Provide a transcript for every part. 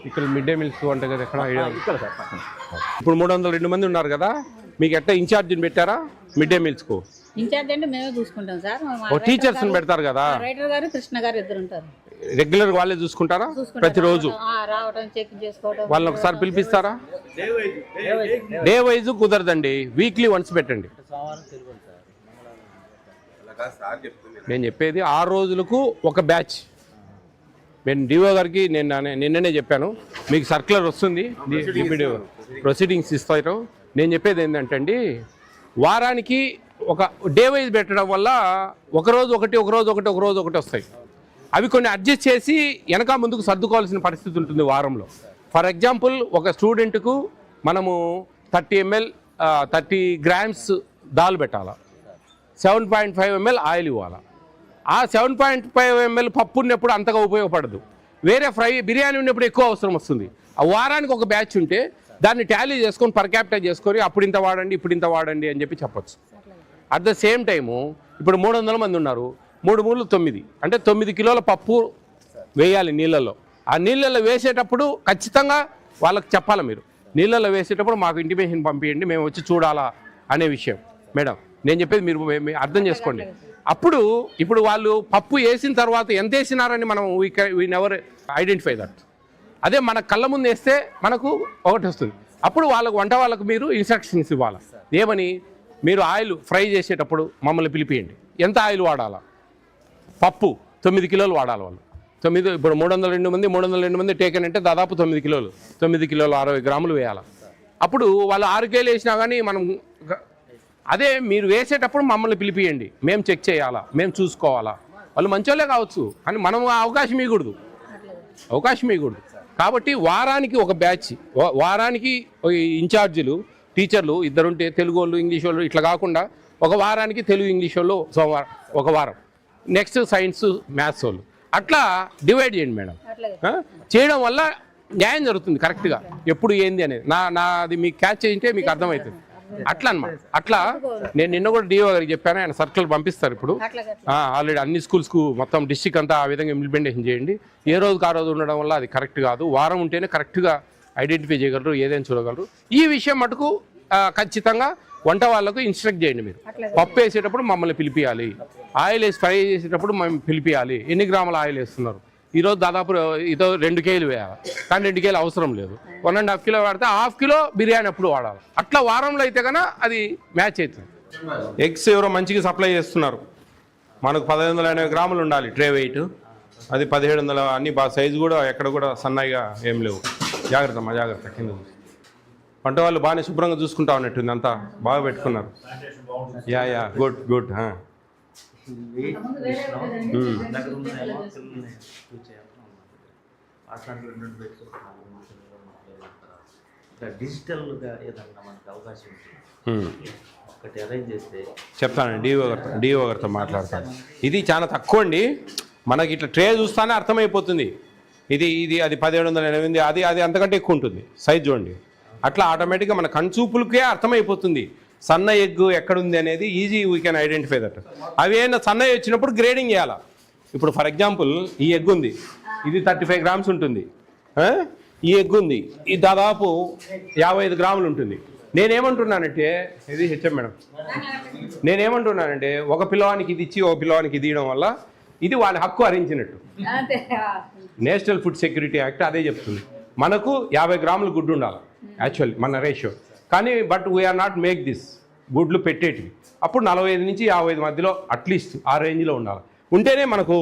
ఇక్కడ mid day meals అంటే కదా ఎక్కడ ఇక్కడ సార్ ఇప్పుడు 302 మంది ఉన్నారు కదా, మీకు ఎట్లా ఇన్ఛార్జిని పెట్టారా మిడ్ డే మీల్స్కు? ఇన్ఛార్జ్ అంటే మేమే చూసుకుంటాం సార్. ఓ టీచర్స్ని పెడతారు కదా, రైటర్ గారు కృష్ణ గారు ఇద్దరు ఉంటారు. రెగ్యులర్ వాళ్ళే చూసుకుంటారా ప్రతిరోజు? రావడం చెక్ చేసుకోవడం. వాళ్ళని ఒకసారి పిలిపిస్తారా? డే వైజ్ కుదరదండి, వీక్లీ వన్స్ పెట్టండి. నేను చెప్పేది 6 రోజులకు ఒక బ్యాచ్. నేను డిఓ గారికి నిన్ననే చెప్పాను, మీకు సర్క్యులర్ వస్తుంది, ప్రొసీడింగ్స్ ఇస్తారు. నేను చెప్పేది ఏంటంటే అండి, వారానికి ఒక డే వైజ్ పెట్టడం వల్ల ఒకరోజు ఒకటి వస్తాయి. అవి కొన్ని అడ్జస్ట్ చేసి వెనక ముందుకు సర్దుకోవాల్సిన పరిస్థితి ఉంటుంది వారంలో. ఫర్ ఎగ్జాంపుల్, ఒక స్టూడెంట్కు మనము 30 గ్రామ్స్ దాల్ పెట్టాలా, 7.5 ml ఆయిల్ ఇవ్వాలా. ఆ 7.5 ml పప్పు ఉన్నప్పుడు అంతగా ఉపయోగపడదు, వేరే బిర్యానీ ఉన్నప్పుడు ఎక్కువ అవసరం వస్తుంది. ఆ వారానికి ఒక బ్యాచ్ ఉంటే దాన్ని టాలీ చేసుకొని పర్ క్యాపిటల్ చేసుకొని అప్పుడు ఇంత వాడండి ఇప్పుడు ఇంత వాడండి అని చెప్పి చెప్పచ్చు. అట్ ద సేమ్ టైము ఇప్పుడు 300 మంది ఉన్నారు, 3 3 9 అంటే 9 కిలోల పప్పు వేయాలి నీళ్ళల్లో. ఆ నీళ్ళల్లో వేసేటప్పుడు ఖచ్చితంగా వాళ్ళకి చెప్పాలి, మీరు నీళ్ళల్లో వేసేటప్పుడు మాకు ఇంటిమేషన్ పంపించండి, మేము వచ్చి చూడాలా అనే విషయం. మేడం నేను చెప్పేది మీరు అర్థం చేసుకోండి. ఇప్పుడు వాళ్ళు పప్పు వేసిన తర్వాత ఎంత వేసినారని మనం వీ నెవర్ ఐడెంటిఫై దట్. అదే మన కళ్ళ ముందు వేస్తే మనకు ఒకటి వస్తుంది. అప్పుడు వాళ్ళకు మీరు ఇన్స్ట్రక్షన్స్ ఇవ్వాలి. ఏమని? మీరు ఆయిల్ ఫ్రై చేసేటప్పుడు మమ్మల్ని పిలిపియండి, ఎంత ఆయిల్ వాడాలా. పప్పు 9 కిలోలు వాడాలి వాళ్ళు. ఇప్పుడు 302 మంది టేకన్ అంటే దాదాపు 9 కిలోలు 60 గ్రాములు వేయాలి. అప్పుడు వాళ్ళు 6 కేలు వేసినా కానీ మనం అదే మీరు వేసేటప్పుడు మమ్మల్ని పిలిపియండి, మేము చెక్ చేయాలా, మేము చూసుకోవాలా. వాళ్ళు మంచోళ్ళే కావచ్చు కానీ మనం అవకాశం ఇవ్వకూడదు. కాబట్టి వారానికి ఒక బ్యాచ్, వారానికి ఇన్ఛార్జీలు టీచర్లు ఇద్దరుంటే, తెలుగు వాళ్ళు ఇంగ్లీష్ వాళ్ళు ఇట్లా కాకుండా ఒక వారానికి తెలుగు ఇంగ్లీష్ వాళ్ళు సోమవారం ఒక వారం, నెక్స్ట్ సైన్స్ మ్యాథ్స్ వాళ్ళు, అట్లా డివైడ్ చేయండి మేడం. చేయడం వల్ల న్యాయం జరుగుతుంది కరెక్ట్గా, ఎప్పుడు ఏంది అనేది నాది మీకు క్యాచ్ చేయింటే మీకు అర్థమవుతుంది. అట్లా అనమాట. అట్లా నేను నిన్న కూడా డిఓ గారికి చెప్పాను, ఆయన సర్కిల్ పంపిస్తారు. ఇప్పుడు ఆల్రెడీ అన్ని స్కూల్స్కు మొత్తం డిస్ట్రిక్ట్ అంతా ఆ విధంగా ఇంప్లిమెంటేషన్ చేయండి. ఏ రోజుకి ఆ రోజు ఉండడం వల్ల అది కరెక్ట్ కాదు. వారం ఉంటేనే కరెక్ట్గా ఐడెంటిఫై చేయగలరు, ఏదైనా చూడగలరు. ఈ విషయం మటుకు ఖచ్చితంగా వంట వాళ్ళకు ఇన్స్ట్రక్ట్ చేయండి. మీరు పప్పు వేసేటప్పుడు మమ్మల్ని పిలిపియాలి, ఆయిల్ వేసి ఫ్రై చేసేటప్పుడు మేము పిలిపియాలి, ఎన్ని గ్రాముల ఆయిల్ వేస్తున్నారు. ఈరోజు దాదాపు 2 కేలు వేయాలి, కానీ 2 కేలు అవసరం లేదు. 1.5 కిలో వాడితే 1/2 కిలో బిర్యానీ అప్పుడు వాడాలి. అట్లా వారంలో అయితే కన్నా అది మ్యాచ్ అవుతుంది. ఎగ్స్ ఎవరో మంచిగా సప్లై చేస్తున్నారు, మనకు 1580 గ్రాములు ఉండాలి ట్రే వెయిట్, అది 1700. అన్ని బాగా సైజు కూడా ఎక్కడ కూడా సన్నగా ఏం లేవు. జాగ్రత్త కింద వంట వాళ్ళు బాగానే శుభ్రంగా చూసుకుంటా ఉన్నట్టుంది, అంతా బాగా పెట్టుకున్నారు. Yeah good. చెప్తానండి, డిఓ గారితో మాట్లాడతాను. ఇది చాలా తక్కువ అండి, మనకి ఇట్లా ట్రే చూస్తానే అర్థమైపోతుంది. ఇది అది 1780, అది అంతకంటే ఎక్కువ ఉంటుంది సైజ్ చూడండి. అట్లా ఆటోమేటిక్గా మన కన్సూపులకే అర్థమైపోతుంది సన్న ఎగ్ ఎక్కడుంది అనేది. Easy we can identify that. అవి ఏమైనా సన్నవి వచ్చినప్పుడు గ్రేడింగ్ చేయాలా. ఇప్పుడు ఫర్ ఎగ్జాంపుల్ ఈ ఎగ్ ఉంది, ఇది 35 గ్రామ్స్ ఉంటుంది. ఈ ఎగ్ ఉంది, ఇది దాదాపు 55 గ్రాములు ఉంటుంది. నేనేమంటున్నానంటే, ఇది హెచ్ఎం మేడం, నేనేమంటున్నానంటే ఒక పిల్లవానికి ఇది ఇచ్చి ఒక పిల్లవానికి ఇది ఇవ్వడం వల్ల ఇది వాళ్ళ హక్కు హరించినట్టు. నేషనల్ ఫుడ్ సెక్యూరిటీ యాక్ట్ అదే చెప్తుంది. మనకు 50 గ్రాములు గుడ్డు ఉండాలి యాక్చువల్లీ మన రేషియో, కానీ but we are not make this గుడ్లు పెట్టేటివి. అప్పుడు 45 నుంచి 55 మధ్యలో అట్లీస్ట్ ఆ రేంజ్లో ఉండాలి. ఉంటేనే మనకు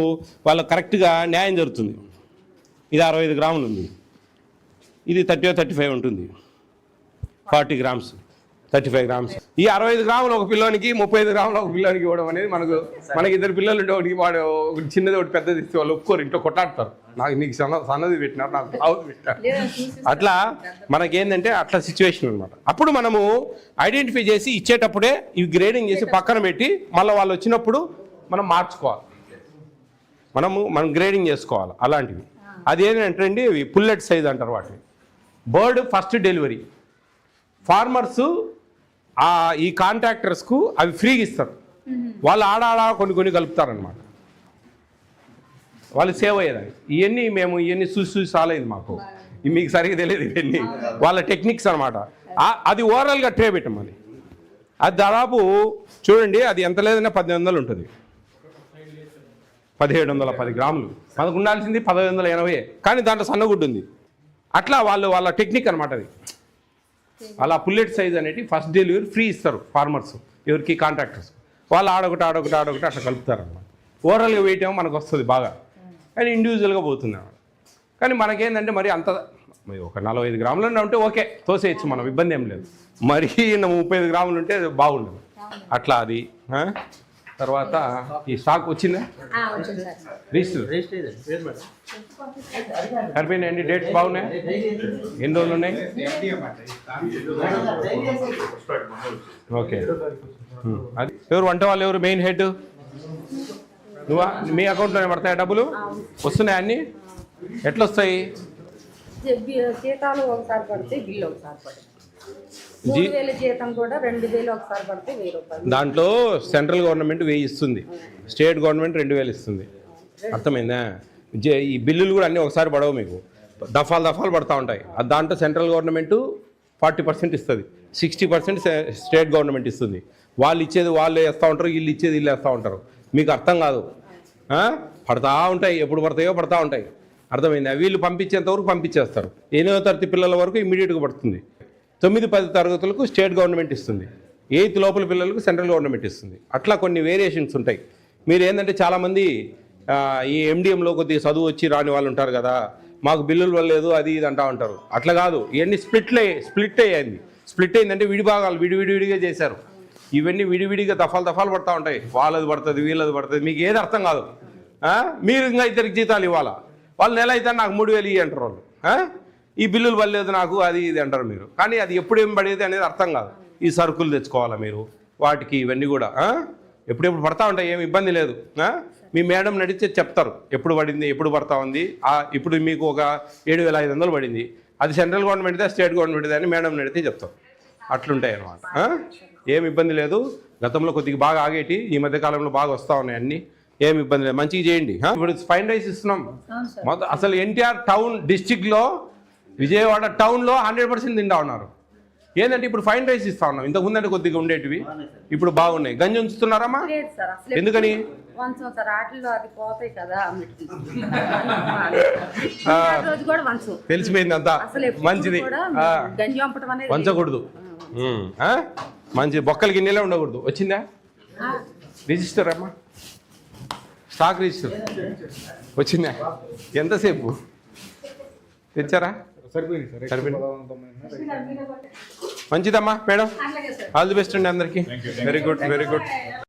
వాళ్ళకు కరెక్ట్గా న్యాయం జరుగుతుంది. ఇది 65 గ్రాములు ఉంది, ఇది 35 ఉంటుంది, 40 గ్రామ్స్ 35 గ్రామ్స్. ఈ 65 గ్రాములు ఒక పిల్లోనికి, 35 గ్రాములు ఒక పిల్లోనికి ఇవ్వడం అనేది మనకి 2 పిల్లలు ఉంటే ఒకటి చిన్నది ఒకటి పెద్దది ఇస్తే వాళ్ళు ఒప్పుకోరు, ఇంట్లో కొట్లాడతారు. నీకు సన్నది పెట్టినారు, నాకు బావుది పెట్టినారు. అట్లా మనకేంటంటే అట్లా సిచ్యువేషన్ అనమాట. అప్పుడు మనము ఐడెంటిఫై చేసి ఇచ్చేటప్పుడే ఇవి గ్రేడింగ్ చేసి పక్కన పెట్టి మళ్ళీ వాళ్ళు వచ్చినప్పుడు మనం మార్చుకోవాలి, మనం గ్రేడింగ్ చేసుకోవాలి అలాంటివి. అది ఏంటంటే అండి, ఇవి పుల్లెట్ సైజ్ అంటారు వాటిని. బర్డ్ ఫస్ట్ డెలివరీ ఫార్మర్సు ఈ కాంట్రాక్టర్స్కు అవి ఫ్రీగా ఇస్తారు. వాళ్ళు ఆడ కొన్ని కలుపుతారనమాట, వాళ్ళు సేవ్ అయ్యేదాన్ని. ఇవన్నీ చూసి రాలేదు మాకు. మీకు సరిగ్గా తెలియదు ఇవన్నీ వాళ్ళ టెక్నిక్స్ అనమాట. అది ఓవరాల్గా ట్రే పెట్టమని. అది దాదాపు చూడండి, అది ఎంత లేదన్నా 1800 ఉంటుంది, 1710 గ్రాములు. మనకు ఉండాల్సింది 1580, కానీ దాంట్లో సన్నగుడ్డు ఉంది. అట్లా వాళ్ళ టెక్నిక్ అనమాట అది. అలా పుల్లెట్ సైజ్ అనేది ఫస్ట్ డెలివరీ ఫ్రీ ఇస్తారు ఫార్మర్స్, ఎవరికి కాంట్రాక్టర్స్. వాళ్ళు ఆడొకటి అట్లా కలుపుతారు అనమాట. ఓవరాల్గా వెయిట్ ఏమో మనకు వస్తుంది బాగా, కానీ ఇండివిజువల్గా పోతుంది అన్నమాట. కానీ మనకేంటంటే మరి అంత ఒక 45 గ్రాములు ఉంటే ఓకే, తోసేయచ్చు, మనం ఇబ్బంది ఏం లేదు. మరీ 35 గ్రాములు ఉంటే బాగుండదు అట్లా. అది తర్వాత ఈ స్టాక్ వచ్చిందా రిజిస్టర్ సరిపోయినాయండి? డేట్స్ బాగున్నాయి? ఎన్ని రోజులు ఉన్నాయి? ఓకే. అది ఎవరు వంట వాళ్ళు, ఎవరు మెయిన్ హెడ్? నువ్వా? మీ అకౌంట్లోనే పడతాయి డబ్బులు? వస్తున్నాయి అన్నీ? ఎట్లా వస్తాయి? జీతాలు ఒకసారి పడితే బిల్లు ఒకసారి పడుతుంది. 3000 జీతం కూడా 2000 ఒకసారి పడితే 1000 రూపాయలు. దాంట్లో సెంట్రల్ గవర్నమెంట్ 1000 ఇస్తుంది, స్టేట్ గవర్నమెంట్ 2000 ఇస్తుంది. అర్థమైందా? ఈ బిల్లులు కూడా అన్నీ ఒకసారి పడవు, మీకు దఫాలు పడతా ఉంటాయి. దాంట్లో సెంట్రల్ గవర్నమెంట్ 40% ఇస్తుంది, 60% స్టేట్ గవర్నమెంట్ ఇస్తుంది. వాళ్ళు ఇచ్చేది వాళ్ళు వేస్తూ ఉంటారు, వీళ్ళు ఇచ్చేది వీళ్ళు వేస్తూ ఉంటారు. మీకు అర్థం కాదు, పడతా ఉంటాయి, ఎప్పుడు పడతాయో పడతా ఉంటాయి. అర్థమైందా? వీళ్ళు పంపించేంత వరకు పంపించేస్తారు. 8వ తరగతి పిల్లల వరకు ఇమ్మీడియట్గా పడుతుంది. 9-10 తరగతులకు స్టేట్ గవర్నమెంట్ ఇస్తుంది, 8th లోపల పిల్లలకు సెంట్రల్ గవర్నమెంట్ ఇస్తుంది. అట్లా కొన్ని వేరియేషన్స్ ఉంటాయి. మీరు ఏంటంటే చాలామంది ఈ ఎండిఎంలో కొద్దిగా చదువు వచ్చి రాని వాళ్ళు ఉంటారు కదా, మాకు బిల్లులు వల్లేదు అది ఇది అంటూ ఉంటారు. అట్లా కాదు, ఇవన్నీ స్ప్లిట్ అయ్యింది. స్ప్లిట్ అయిందంటే విడిభాగాలు విడివిడిగా చేశారు. ఇవన్నీ విడివిడిగా దఫాలు పడతా ఉంటాయి. వాళ్ళది పడుతుంది, వీళ్ళది పడుతుంది, మీకు ఏది అర్థం కాదు. మీరు ఇంకా ఇద్దరికి జీతాలు ఇవ్వాలా, వాళ్ళు నెల అయితే నాకు 3000 ఇవి అంటారు వాళ్ళు. ఈ బిల్లులు వల్లేదు నాకు అది ఇది అంటారు మీరు. కానీ అది ఎప్పుడేం పడేది అనేది అర్థం కాదు. ఈ సరుకులు తెచ్చుకోవాలా మీరు, వాటికి ఇవన్నీ కూడా ఎప్పుడెప్పుడు పడతా ఉంటాయి, ఏమి ఇబ్బంది లేదు. మీ మేడం నడిస్తే చెప్తారు ఎప్పుడు పడింది, ఎప్పుడు పడతా ఉంది. ఇప్పుడు మీకు ఒక 7500 పడింది, అది సెంట్రల్ గవర్నమెంట్దే స్టేట్ గవర్నమెంట్దే అని మేడం నడితే చెప్తారు. అట్లుంటాయి అన్నమాట. ఏమి ఇబ్బంది లేదు. గతంలో కొద్దిగా బాగా ఆగేటి, ఈ మధ్యకాలంలో బాగా వస్తూ ఉన్నాయి అన్నీ. ఏమి ఇబ్బంది లేదు, మంచిగా చేయండి. ఇప్పుడు ఫైన్ రైస్ ఇస్తున్నాం మొత్తం. అసలు ఎన్టీఆర్ టౌన్ డిస్టిక్లో, విజయవాడ టౌన్లో 100% తింటా ఉన్నారు. ఏంటంటే ఇప్పుడు ఫైన్ రైస్ ఇస్తా ఉన్నాం. ఇంతకు ముందంటే కొద్దిగా ఉండేటివి, ఇప్పుడు బాగున్నాయి. గంజి ఉంచుతున్నారమ్మా? ఎందుకని? తెలిసిపోయింది అంతా. మంచిది, వంచకూడదు. మంచి బొక్కల గిన్నెలే ఉండకూడదు. వచ్చిందా రిజిస్టర్ అమ్మా? స్టాక్ రిజిస్టర్ వచ్చిందా? ఎంతసేపు తెచ్చారా? సరిపోయింది. మంచిదమ్మా మేడం, ఆల్ ది బెస్ట్ అండి అందరికీ. Very good.